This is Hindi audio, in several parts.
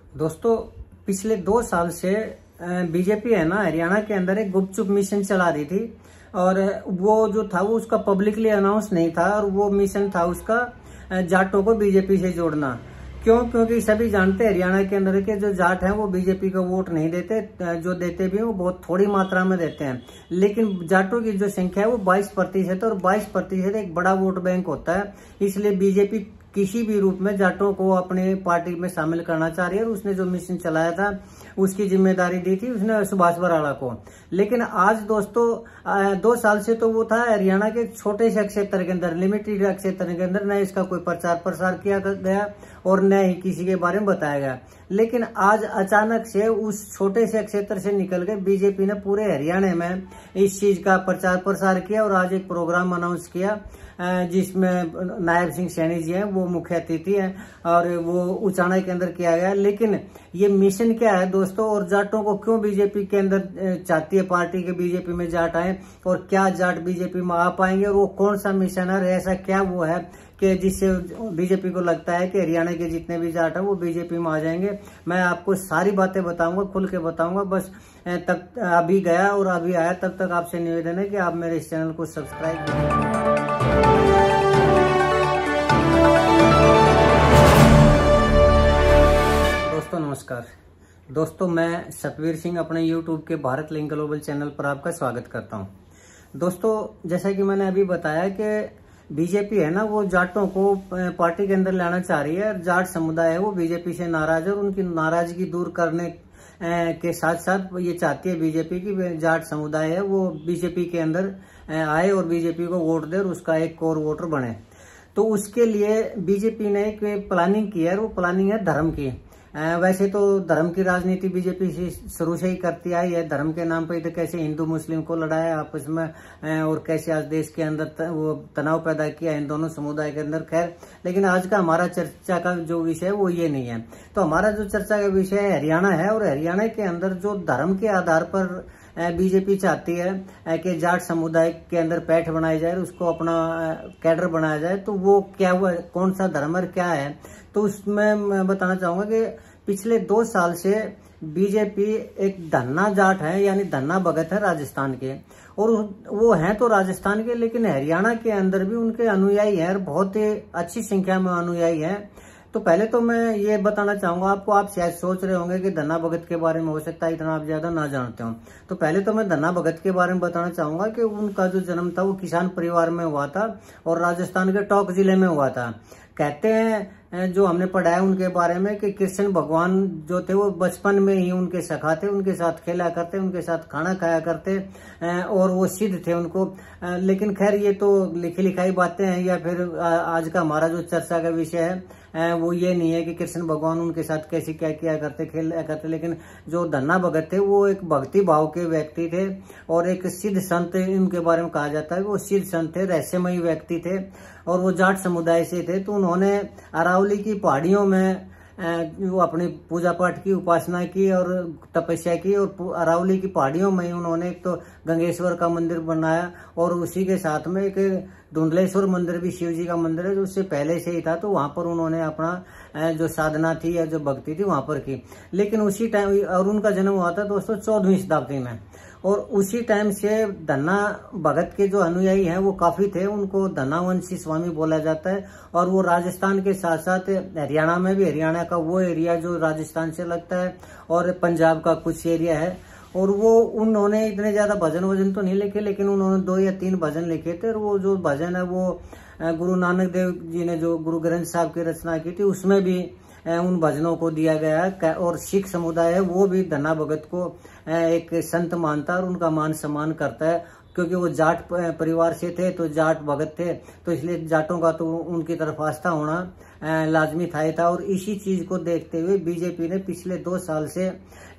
दोस्तों, पिछले 2 साल से बीजेपी है ना हरियाणा के अंदर एक गुपचुप मिशन चला रही थी। और वो जो था वो उसका पब्लिकली अनाउंस नहीं था। और वो मिशन था उसका जाटों को बीजेपी से जोड़ना। क्योंकि सभी जानते हैं हरियाणा के अंदर के जो जाट हैं वो बीजेपी का वोट नहीं देते। जो देते भी हैं वो बहुत थोड़ी मात्रा में देते हैं। लेकिन जाटों की जो संख्या है वो 22% और 22% एक बड़ा वोट बैंक होता है। इसलिए बीजेपी किसी भी रूप में जाटों को अपने पार्टी में शामिल करना चाह रही है। और उसने जो मिशन चलाया था उसकी जिम्मेदारी दी थी उसने सुभाष बराला को। लेकिन आज दोस्तों 2 साल से तो वो था हरियाणा के छोटे से क्षेत्र के अंदर, लिमिटेड क्षेत्र के अंदर, न इसका कोई प्रचार प्रसार किया गया और न ही किसी के बारे में बताया गया। लेकिन आज अचानक से उस छोटे से क्षेत्र से निकल के बीजेपी ने पूरे हरियाणा में इस चीज का प्रचार प्रसार किया। और आज एक प्रोग्राम अनाउंस किया जिसमें नायब सिंह सैनी जी हैं, वो मुख्य अतिथि हैं और वो उचाना के अंदर किया गया। लेकिन ये मिशन क्या है दोस्तों, और जाटों को क्यों बीजेपी के अंदर चाहती है पार्टी के बीजेपी में जाट आए, और क्या जाट बीजेपी में आ पाएंगे, और वो कौन सा मिशन है, ऐसा क्या वो है कि जिससे बीजेपी को लगता है कि हरियाणा के जितने भी जाट है वो बीजेपी में आ जाएंगे। मैं आपको सारी बातें बताऊंगा, खुल के बताऊंगा। बस तब अभी गया और अभी आया, तब तक आपसे निवेदन है कि आप मेरे इस चैनल को सब्सक्राइब करें। दोस्तों नमस्कार। दोस्तों मैं सतवीर सिंह अपने YouTube के भारत लिंक ग्लोबल चैनल पर आपका स्वागत करता हूं। दोस्तों जैसा कि मैंने अभी बताया कि बीजेपी है ना वो जाटों को पार्टी के अंदर लाना चाह रही है। जाट समुदाय है वो बीजेपी से नाराज है और उनकी नाराजगी दूर करने के साथ साथ ये चाहती है बीजेपी की जाट समुदाय है वो बीजेपी के अंदर आए और बीजेपी को वोट दे और उसका एक कोर वोटर बने। तो उसके लिए बीजेपी ने एक प्लानिंग की है, वो प्लानिंग है धर्म की। वैसे तो धर्म की राजनीति बीजेपी से शुरू से ही करती आई है। धर्म के नाम पर तो कैसे हिंदू मुस्लिम को लड़ाया आपस में और कैसे आज देश के अंदर वो तनाव पैदा किया इन दोनों समुदाय के अंदर। खैर, लेकिन आज का हमारा चर्चा का जो विषय है वो ये नहीं है। तो हमारा जो चर्चा का विषय हरियाणा है, और हरियाणा के अंदर जो धर्म के आधार पर बीजेपी चाहती है कि जाट समुदाय के अंदर पैठ बनाई जाए, उसको अपना कैडर बनाया जाए। तो वो क्या हुआ, कौन सा धर्म और क्या है, तो उसमें मैं बताना चाहूंगा कि पिछले 2 साल से बीजेपी एक धन्ना जाट है, यानी धन्ना भगत है राजस्थान के, और वो हैं तो राजस्थान के, लेकिन हरियाणा के अंदर भी उनके अनुयायी हैं और बहुत ही अच्छी संख्या में अनुयायी हैं। तो पहले तो मैं ये बताना चाहूंगा आपको, आप शायद सोच रहे होंगे कि धन्ना भगत के बारे में हो सकता है इतना आप ज्यादा ना जानते हो। तो पहले तो मैं धन्ना भगत के बारे में बताना चाहूंगा कि उनका जो जन्म था वो किसान परिवार में हुआ था और राजस्थान के टोंक जिले में हुआ था। कहते हैं जो हमने पढ़ा है उनके बारे में कि कृष्ण भगवान जो थे वो बचपन में ही उनके सखा थे, उनके साथ खेला करते, उनके साथ खाना खाया करते और वो सिद्ध थे उनको। लेकिन खैर ये तो लिखी लिखाई बातें हैं, या फिर आज का हमारा जो चर्चा का विषय है वो ये नहीं है कि कृष्ण भगवान उनके साथ कैसे क्या किया करते, खेला करते। लेकिन जो धन्ना भगत थे वो एक भक्ति भाव के व्यक्ति थे और एक सिद्ध संत इनके बारे में कहा जाता है। वो सिद्ध संत थे, रहस्यमयी व्यक्ति थे और वो जाट समुदाय से थे। तो उन्होंने अरावली की पहाड़ियों में वो अपनी पूजा पाठ की, उपासना की और तपस्या की। और अरावली की पहाड़ियों में ही उन्होंने एक तो गंगेश्वर का मंदिर बनाया और उसी के साथ में एक धुंधलेश्वर मंदिर भी शिव जी का मंदिर है जो उससे पहले से ही था। तो वहां पर उन्होंने अपना जो साधना थी या जो भक्ति थी वहां पर की। लेकिन उसी टाइम, और उनका जन्म हुआ था दोस्तों 14वीं शताब्दी में, और उसी टाइम से धन्ना भगत के जो अनुयायी हैं वो काफी थे। उनको धन्नावंशी स्वामी बोला जाता है। और वो राजस्थान के साथ साथ हरियाणा में भी, हरियाणा का वो एरिया जो राजस्थान से लगता है और पंजाब का कुछ एरिया है। और वो उन्होंने इतने ज्यादा भजन तो नहीं लिखे, लेकिन उन्होंने 2 या 3 भजन लिखे थे। और वो जो भजन है वो गुरु नानक देव जी ने जो गुरु ग्रंथ साहब की रचना की थी उसमें भी उन भजनों को दिया गया है। और सिख समुदाय है वो भी धन्ना भगत को एक संत मानता है और उनका मान सम्मान करता है, क्योंकि वो जाट परिवार से थे, तो जाट भगत थे, तो इसलिए जाटों का तो उनकी तरफ आस्था होना लाजमी था। और इसी चीज को देखते हुए बीजेपी ने पिछले 2 साल से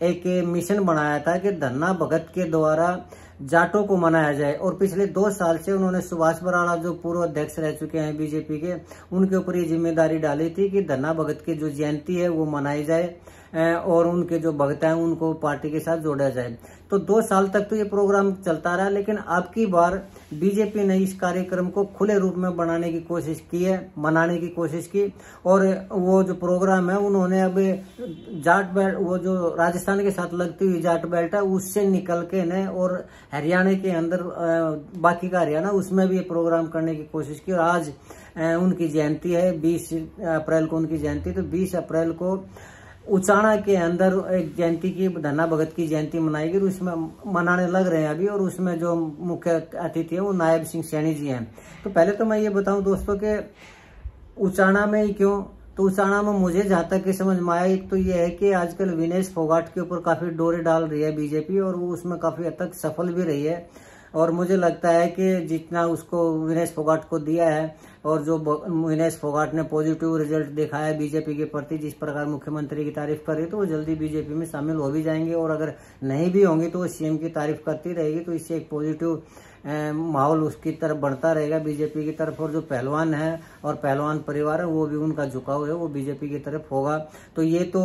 एक मिशन बनाया था कि धन्ना भगत के द्वारा जाटों को मनाया जाए। और पिछले 2 साल से उन्होंने सुभाष बराला जो पूर्व अध्यक्ष रह चुके हैं बीजेपी के, उनके ऊपर ये जिम्मेदारी डाली थी कि धन्ना भगत की जो जयंती है वो मनाई जाए। और उनके जो भक्त हैं उनको पार्टी के साथ जोड़ा जाए। तो 2 साल तक तो ये प्रोग्राम चलता रहा, लेकिन अब की बार बीजेपी ने इस कार्यक्रम को खुले रूप में बनाने की कोशिश की है, मनाने की कोशिश की। और वो जो प्रोग्राम है उन्होंने अब जाट बेल्ट, वो जो राजस्थान के साथ लगती हुई जाट बेल्ट है उससे निकल के ने और हरियाणा के अंदर बाकी का हरियाणा उसमें भी ये प्रोग्राम करने की कोशिश की। और आज उनकी जयंती है, 20 अप्रैल को उनकी जयंती। तो 20 अप्रैल को उचाना के अंदर एक जयंती की, धन्ना भगत की जयंती मनाएगी, उसमें मनाने लग रहे हैं अभी। और उसमें जो मुख्य अतिथि है वो नायब सिंह सैनी जी हैं। तो पहले तो मैं ये बताऊं दोस्तों के उचाना में ही क्यों, तो उचाना में मुझे जहां तक कि समझ में आया, एक तो ये है कि आजकल विनेश फोगाट के ऊपर काफी डोरे डाल रही है बीजेपी, और वो उसमें काफी हद तक सफल भी रही है। और मुझे लगता है कि जितना उसको विनेश फोगाट को दिया है और जो विनेश फोगाट ने पॉजिटिव रिजल्ट दिखाया है बीजेपी के प्रति, जिस प्रकार मुख्यमंत्री की तारीफ कर रही है, तो वो जल्दी बीजेपी में शामिल हो भी जाएंगे। और अगर नहीं भी होंगे तो वो सीएम की तारीफ करती रहेगी, तो इससे एक पॉजिटिव माहौल उसकी तरफ बढ़ता रहेगा बीजेपी की तरफ। और जो पहलवान है और पहलवान परिवार है वो भी, उनका झुकाव है वो बीजेपी की तरफ होगा। तो ये तो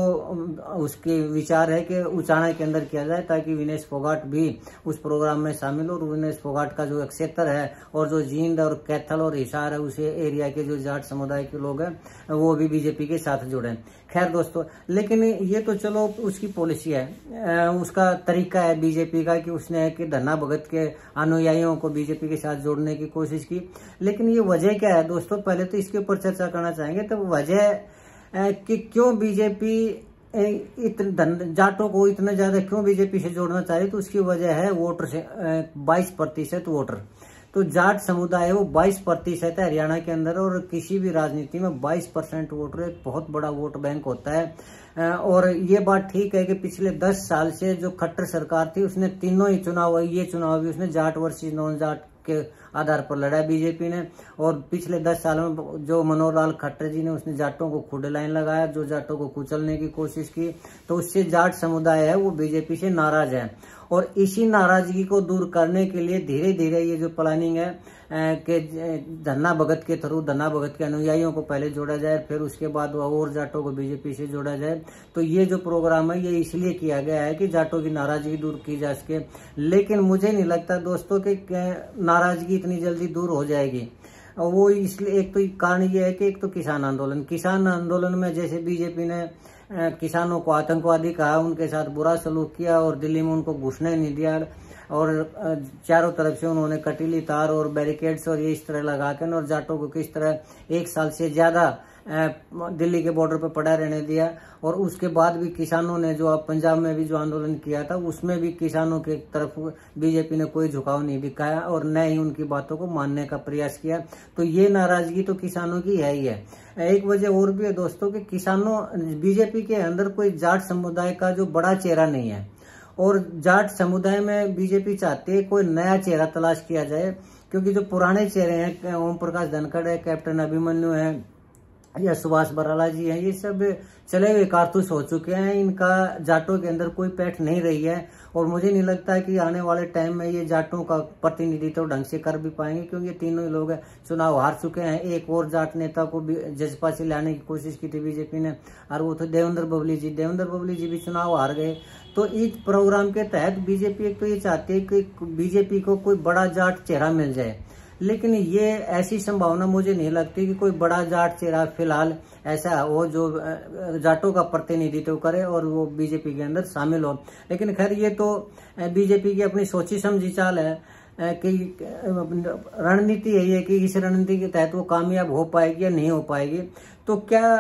उसके विचार है कि उचाना के अंदर किया जाए ताकि विनेश फोगाट भी उस प्रोग्राम में शामिल हो। और विनेश फोगाट का जो क्षेत्र है और जो जींद और कैथल और हिसार है उस एरिया के जो जाट समुदाय के लोग हैं वो भी बीजेपी के साथ जुड़े। खैर दोस्तों, लेकिन ये तो चलो उसकी पॉलिसी है, उसका तरीका है बीजेपी का कि उसने कि धन्ना भगत के अनुयायियों को बीजेपी के साथ जोड़ने की कोशिश की। लेकिन ये वजह क्या है दोस्तों, पहले तो इसके ऊपर चर्चा करना चाहेंगे। तो वजह कि क्यों बीजेपी जाटों को इतना ज्यादा क्यों बीजेपी से जोड़ना चाह रही, तो उसकी वजह है वोटर से 22% वोटर। तो जाट समुदाय है वो 22% है हरियाणा के अंदर, और किसी भी राजनीति में 22% वोटर एक बहुत बड़ा वोट बैंक होता है। और ये बात ठीक है कि पिछले 10 साल से जो खट्टर सरकार थी उसने तीनों ही चुनाव, ये चुनाव भी उसने जाट वर्सेस नॉन जाट के आधार पर लड़ा बीजेपी ने। और पिछले 10 सालों में जो मनोहर लाल खट्टर जी ने उसने जाटों को खुद लाइन लगाया, जो जाटों को कुचलने की कोशिश की, तो उससे जाट समुदाय है वो बीजेपी से नाराज है। और इसी नाराजगी को दूर करने के लिए धीरे धीरे ये जो प्लानिंग है कि धन्ना भगत के थ्रू, धन्ना भगत के अनुयायियों को पहले जोड़ा जाए, फिर उसके बाद और जाटों को बीजेपी से जोड़ा जाए। तो ये जो प्रोग्राम है ये इसलिए किया गया है कि जाटों की नाराजगी दूर की जा सके। लेकिन मुझे नहीं लगता दोस्तों कि नाराजगी इतनी जल्दी दूर हो जाएगी। वो इसलिए, एक तो कारण ये है कि एक तो किसान आंदोलन में जैसे बीजेपी ने किसानों को आतंकवादी कहा, उनके साथ बुरा सलूक किया और दिल्ली में उनको घुसने नहीं दिया, और चारों तरफ से उन्होंने कटीली तार और बैरिकेड्स और ये इस तरह लगा कर और जाटों को किस तरह 1 साल से ज्यादा दिल्ली के बॉर्डर पर पड़ा रहने दिया। और उसके बाद भी किसानों ने जो पंजाब में भी जो आंदोलन किया था उसमें भी किसानों की तरफ बीजेपी ने कोई झुकाव नहीं दिखाया और न ही उनकी बातों को मानने का प्रयास किया। तो ये नाराजगी तो किसानों की है ही है। एक वजह और भी है दोस्तों कि किसानों, बीजेपी के अंदर कोई जाट समुदाय का जो बड़ा चेहरा नहीं है, और जाट समुदाय में बीजेपी चाहती है कोई नया चेहरा तलाश किया जाए, क्योंकि जो पुराने चेहरे हैं, ओम प्रकाश धनखड़ है, कैप्टन अभिमन्यु है या सुभाष बराला जी हैं, ये सब चले हुए कारतूस हो चुके हैं। इनका जाटों के अंदर कोई पैठ नहीं रही है, और मुझे नहीं लगता कि आने वाले टाइम में ये जाटों का प्रतिनिधित्व तो ढंग से कर भी पाएंगे, क्योंकि तीनों ही लोग चुनाव हार चुके हैं। एक और जाट नेता को भी जजपा से लाने की कोशिश की थी बीजेपी ने, और वो तो देवेंद्र बबली जी भी चुनाव हार गए। तो इस प्रोग्राम के तहत बीजेपी एक तो ये चाहती है कि बीजेपी को कोई बड़ा जाट चेहरा मिल जाए, लेकिन ये ऐसी संभावना मुझे नहीं लगती कि कोई बड़ा जाट चेहरा फिलहाल ऐसा हो जो जाटों का प्रतिनिधित्व करे और वो बीजेपी के अंदर शामिल हो। लेकिन खैर ये तो बीजेपी की अपनी सोची समझी चाल है कि रणनीति है ये कि इस रणनीति के तहत वो कामयाब हो पाएगी या नहीं हो पाएगी। तो क्या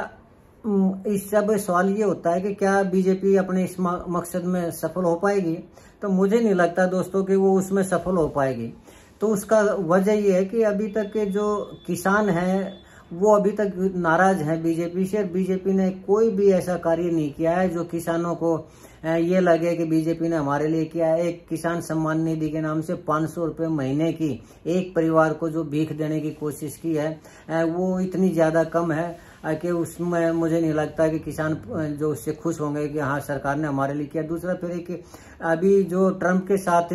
इस सब सवाल ये होता है कि क्या बीजेपी अपने इस मकसद में सफल हो पाएगी? तो मुझे नहीं लगता दोस्तों कि वो उसमें सफल हो पाएगी। तो उसका वजह ये है कि अभी तक के जो किसान हैं वो अभी तक नाराज हैं बीजेपी से। बीजेपी ने कोई भी ऐसा कार्य नहीं किया है जो किसानों को ये लगे कि बीजेपी ने हमारे लिए किया है। एक किसान सम्मान निधि के नाम से 500 रुपये महीने की एक परिवार को जो भीख देने की कोशिश की है वो इतनी ज्यादा कम है कि उसमें मुझे नहीं लगता कि किसान जो उससे खुश होंगे कि हाँ सरकार ने हमारे लिए किया। दूसरा फिर एक अभी जो ट्रम्प के साथ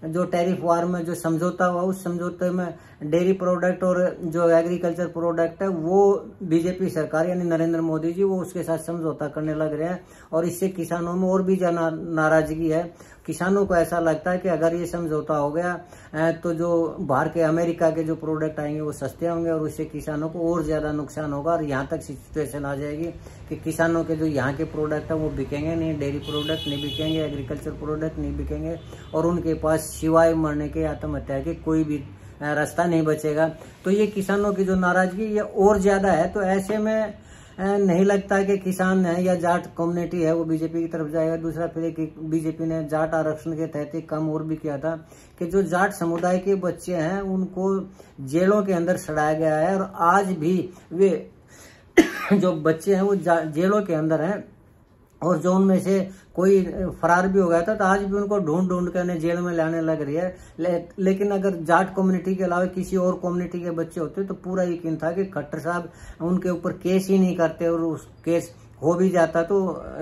जो टैरिफ वार में जो समझौता हुआ, उस समझौते में डेयरी प्रोडक्ट और जो एग्रीकल्चर प्रोडक्ट है वो बीजेपी सरकार यानी नरेंद्र मोदी जी वो उसके साथ समझौता करने लग रहे हैं। और इससे किसानों में और भी ज्यादा नाराजगी है। किसानों को ऐसा लगता है कि अगर ये समझौता हो गया तो जो बाहर के अमेरिका के जो प्रोडक्ट आएंगे वो सस्ते होंगे और उससे किसानों को और ज्यादा नुकसान होगा। और यहाँ तक सिचुएशन आ जाएगी कि किसानों के जो यहाँ के प्रोडक्ट है वो बिकेंगे नहीं, डेयरी प्रोडक्ट नहीं बिकेंगे, एग्रीकल्चर प्रोडक्ट नहीं बिकेंगे और उनके पास सिवाय मरने के आत्महत्या के कोई भी रास्ता नहीं बचेगा। तो ये किसानों की जो नाराजगी ये और ज्यादा है। तो ऐसे में नहीं लगता कि किसान है या जाट कम्युनिटी है वो बीजेपी की तरफ जाएगा। दूसरा फिर एक बीजेपी ने जाट आरक्षण के तहत एक काम और भी किया था कि जो जाट समुदाय के बच्चे हैं उनको जेलों के अंदर सड़ाया गया है और आज भी वे जो बच्चे हैं वो जेलों के अंदर हैं। और जो उनमें से कोई फरार भी हो गया था तो आज भी उनको ढूंढ ढूंढ कर उन्हें जेल में लाने लग रही है। लेकिन अगर जाट कम्युनिटी के अलावा किसी और कम्युनिटी के बच्चे होते तो पूरा यकीन था कि खट्टर साहब उनके ऊपर केस ही नहीं करते और उस केस हो भी जाता तो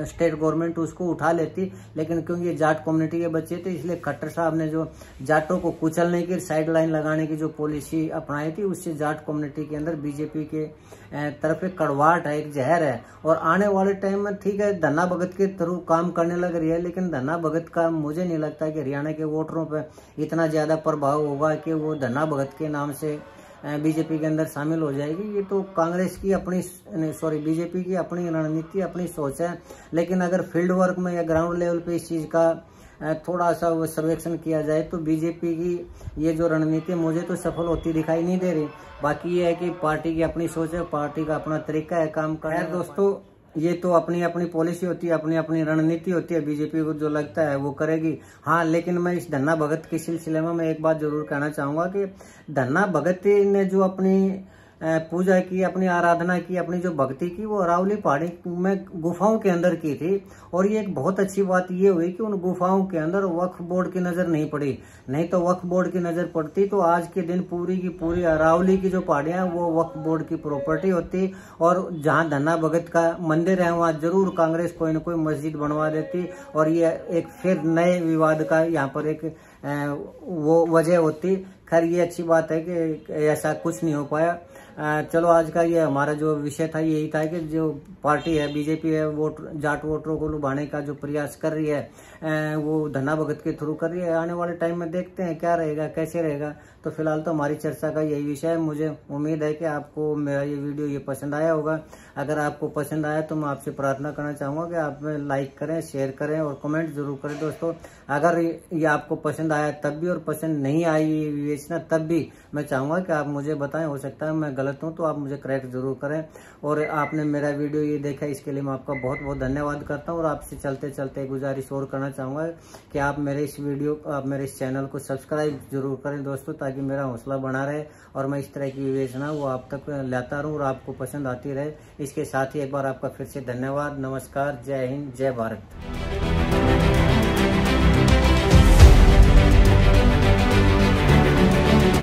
स्टेट गवर्नमेंट उसको उठा लेती। लेकिन क्योंकि ये जाट कम्युनिटी के बच्चे थे इसलिए खट्टर साहब ने जो जाटों को कुचलने की साइड लाइन लगाने की जो पॉलिसी अपनाई थी उससे जाट कम्युनिटी के अंदर बीजेपी के तरफ एक कड़वाहट है, एक जहर है। और आने वाले टाइम में ठीक है धन्ना भगत के थ्रू काम करने लग रही है, लेकिन धन्ना भगत का मुझे नहीं लगता कि हरियाणा के वोटरों पर इतना ज्यादा प्रभाव होगा कि वो धन्ना भगत के नाम से बीजेपी के अंदर शामिल हो जाएगी। ये तो कांग्रेस की अपनी बीजेपी की अपनी रणनीति अपनी सोच है। लेकिन अगर फील्ड वर्क में या ग्राउंड लेवल पे इस चीज का थोड़ा सा वो सर्वेक्षण किया जाए तो बीजेपी की ये जो रणनीति मुझे तो सफल होती दिखाई नहीं दे रही। बाकी ये है कि पार्टी की अपनी सोच है, पार्टी का अपना तरीका है काम करने का। दोस्तों ये तो अपनी अपनी पॉलिसी होती है, अपनी अपनी रणनीति होती है, बीजेपी को जो लगता है वो करेगी। हाँ लेकिन मैं इस धन्ना भगत के सिलसिले में मैं एक बात जरूर कहना चाहूंगा कि धन्ना भगत ने जो अपनी पूजा की, अपनी आराधना की, अपनी जो भक्ति की वो अरावली पहाड़ी में गुफाओं के अंदर की थी। और ये एक बहुत अच्छी बात ये हुई कि उन गुफाओं के अंदर वक्फ बोर्ड की नजर नहीं पड़ी। नहीं तो वक्फ बोर्ड की नजर पड़ती तो आज के दिन पूरी की पूरी अरावली की जो पहाड़ियां वो वक्फ बोर्ड की प्रॉपर्टी होती। और जहां धन्ना भगत का मंदिर है वहां जरूर कांग्रेस कोई न कोई मस्जिद बनवा देती और ये एक फिर नए विवाद का यहाँ पर एक वो वजह होती। खैर ये अच्छी बात है कि ऐसा कुछ नहीं हो पाया। चलो आज का ये हमारा जो विषय था यही था कि जो पार्टी है बीजेपी है वोट जाट वोटरों को लुभाने का जो प्रयास कर रही है वो धन्ना भगत के थ्रू कर रही है। आने वाले टाइम में देखते हैं क्या रहेगा कैसे रहेगा। तो फिलहाल तो हमारी चर्चा का यही विषय है। मुझे उम्मीद है कि आपको मेरा ये वीडियो ये पसंद आया होगा। अगर आपको पसंद आया तो मैं आपसे प्रार्थना करना चाहूंगा कि आप लाइक करें, शेयर करें और कमेंट जरूर करें। दोस्तों अगर ये आपको पसंद आया तब भी और पसंद नहीं आई ये विवेचना तब भी मैं चाहूंगा कि आप मुझे बताएं। हो सकता है मैं गलत हूं तो आप मुझे करेक्ट जरूर करें। और आपने मेरा वीडियो ये देखा इसके लिए मैं आपका बहुत बहुत धन्यवाद करता हूँ। और आपसे चलते चलते गुजारिश और करना चाहूंगा कि आप मेरे इस चैनल को सब्सक्राइब जरूर करें दोस्तों, ताकि मेरा हौसला बना रहे और मैं इस तरह की विवेचना वो आप तक लाता रहूं और आपको पसंद आती रहे। इसके साथ ही एक बार आपका फिर से धन्यवाद। नमस्कार, जय हिंद, जय भारत।